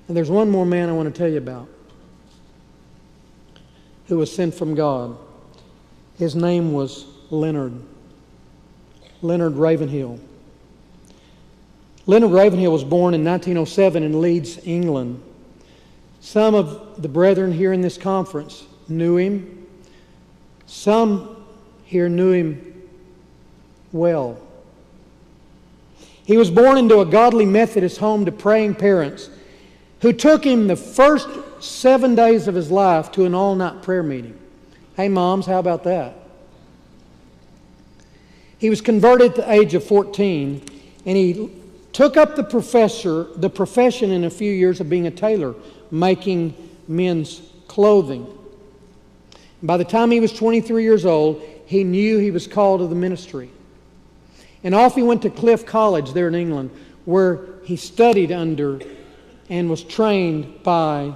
And there's one more man I want to tell you about who was sent from God. His name was Leonard Ravenhill. Leonard Ravenhill was born in 1907 in Leeds, England. Some of the brethren here in this conference knew him. Some here knew him well. He was born into a godly Methodist home to praying parents who took him the first 7 days of his life to an all-night prayer meeting. Hey, moms, how about that? He was converted at the age of 14, and he took up the profession in a few years of being a tailor, making men's clothing. By the time he was 23 years old, he knew he was called to the ministry. And off he went to Cliff College there in England, where he studied under and was trained by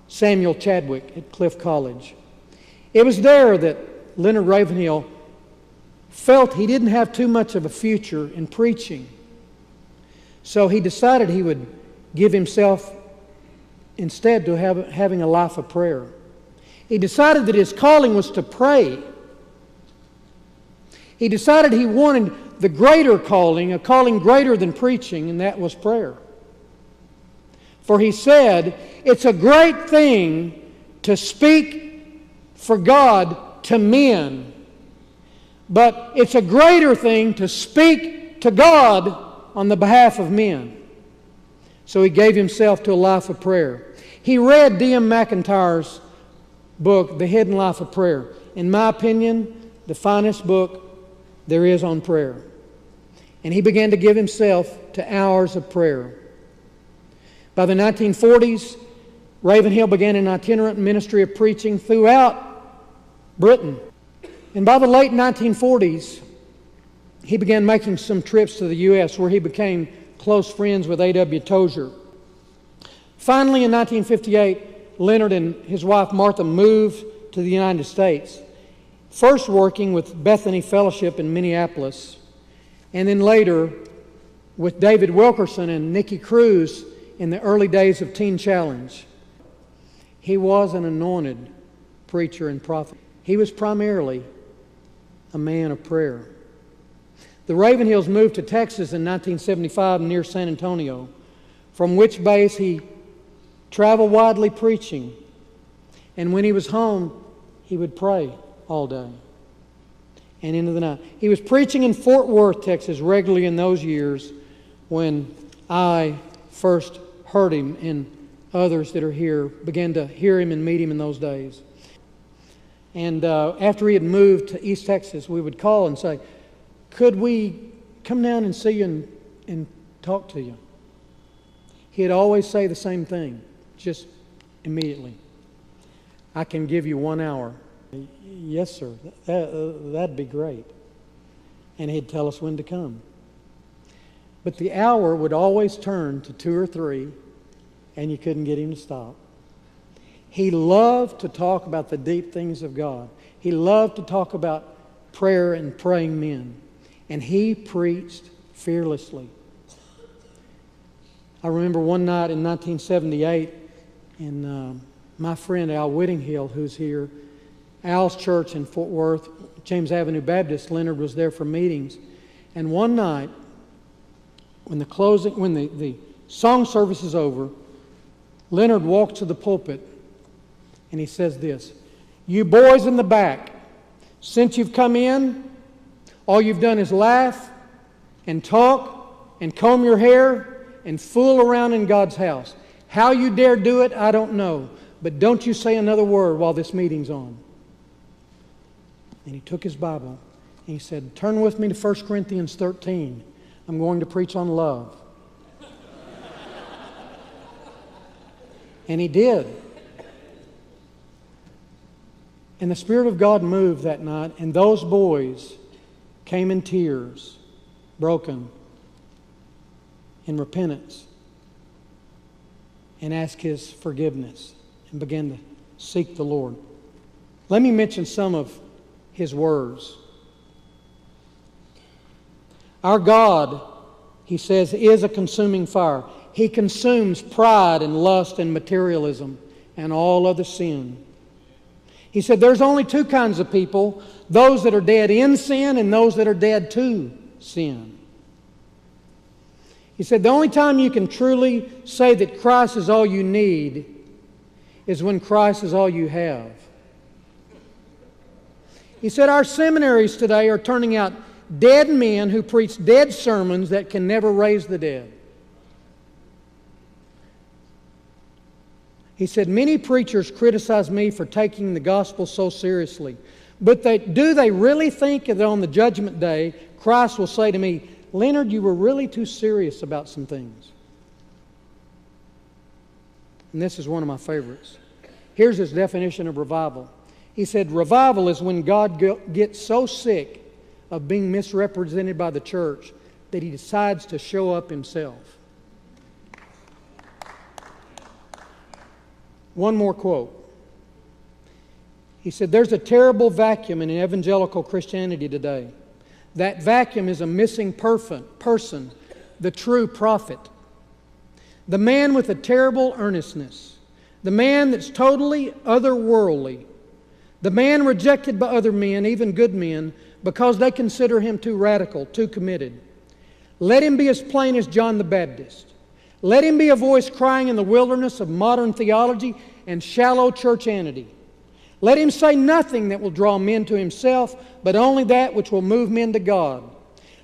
Samuel Chadwick at Cliff College. It was there that Leonard Ravenhill felt he didn't have too much of a future in preaching. So he decided he would give himself instead to having a life of prayer. He decided that his calling was to pray. He decided he wanted the greater calling, a calling greater than preaching, and that was prayer. For he said, it's a great thing to speak for God to men, but it's a greater thing to speak to God on the behalf of men. So he gave himself to a life of prayer. He read D.M. McIntyre's book, The Hidden Life of Prayer. In my opinion, the finest book there is on prayer. And he began to give himself to hours of prayer. By the 1940s, Ravenhill began an itinerant ministry of preaching throughout Britain. And by the late 1940s, he began making some trips to the U.S. where he became close friends with A.W. Tozer. Finally, in 1958, Leonard and his wife Martha moved to the United States, first working with Bethany Fellowship in Minneapolis, and then later with David Wilkerson and Nikki Cruz in the early days of Teen Challenge. He was an anointed preacher and prophet. He was primarily a man of prayer. The Ravenhills moved to Texas in 1975 near San Antonio, from which base he traveled widely preaching. And when he was home, he would pray all day and into the night. He was preaching in Fort Worth, Texas regularly in those years when I first heard him, and others that are here began to hear him and meet him in those days. And after he had moved to East Texas, we would call and say, could we come down and see you and talk to you? He'd always say the same thing, just immediately. I can give you 1 hour. Yes, sir. That'd be great. And he'd tell us when to come. But the hour would always turn to 2 or 3, and you couldn't get him to stop. He loved to talk about the deep things of God. He loved to talk about prayer and praying men. And he preached fearlessly. I remember one night in 1978, and my friend Al Whittinghill, who's here, Al's church in Fort Worth, James Avenue Baptist, Leonard was there for meetings. And one night, when the song service is over, Leonard walks to the pulpit and he says this, "You boys in the back, since you've come in, all you've done is laugh and talk and comb your hair and fool around in God's house. How you dare do it, I don't know. But don't you say another word while this meeting's on." And he took his Bible and he said, "Turn with me to 1 Corinthians 13. I'm going to preach on love." And he did. And the Spirit of God moved that night, and those boys came in tears, broken, in repentance, and asked his forgiveness and began to seek the Lord. Let me mention some of his words. Our God, he says, is a consuming fire. he consumes pride and lust and materialism and all other sin. He said there's only two kinds of people, those that are dead in sin and those that are dead to sin. He said the only time you can truly say that Christ is all you need is when Christ is all you have. He said our seminaries today are turning out dead men who preach dead sermons that can never raise the dead. He said, many preachers criticize me for taking the gospel so seriously. But do they really think that on the judgment day, Christ will say to me, Leonard, you were really too serious about some things? And this is one of my favorites. Here's his definition of revival. He said, revival is when God gets so sick of being misrepresented by the church that He decides to show up Himself. One more quote. He said, there's a terrible vacuum in evangelical Christianity today. That vacuum is a missing person, the true prophet. The man with a terrible earnestness. The man that's totally otherworldly. The man rejected by other men, even good men, because they consider him too radical, too committed. Let him be as plain as John the Baptist. Let him be a voice crying in the wilderness of modern theology and shallow churchianity. Let him say nothing that will draw men to himself, but only that which will move men to God.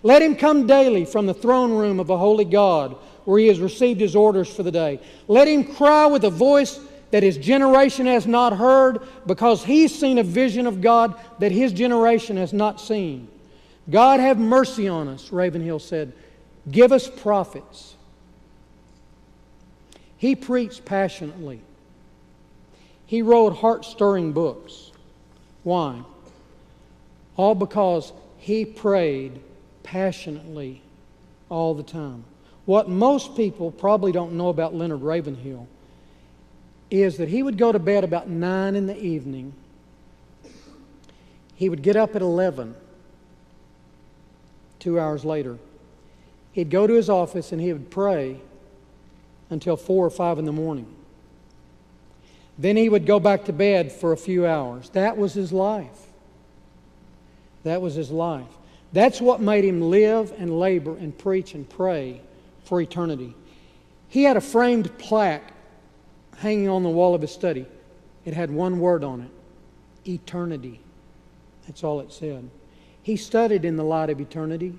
Let him come daily from the throne room of a holy God, where he has received his orders for the day. Let him cry with a voice that his generation has not heard, because he's seen a vision of God that his generation has not seen. God have mercy on us, Ravenhill said. Give us prophets. He preached passionately. He wrote heart-stirring books. Why? All because he prayed passionately all the time. What most people probably don't know about Leonard Ravenhill is that he would go to bed about 9 in the evening. He would get up at 11, 2 hours later. He'd go to his office and he would pray until 4 or 5 in the morning. Then he would go back to bed for a few hours. That was his life. That was his life. That's what made him live and labor and preach and pray for eternity. He had a framed plaque hanging on the wall of his study. It had one word on it: eternity. That's all it said. He studied in the light of eternity.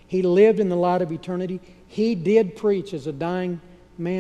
He lived in the light of eternity. He did preach as a dying man.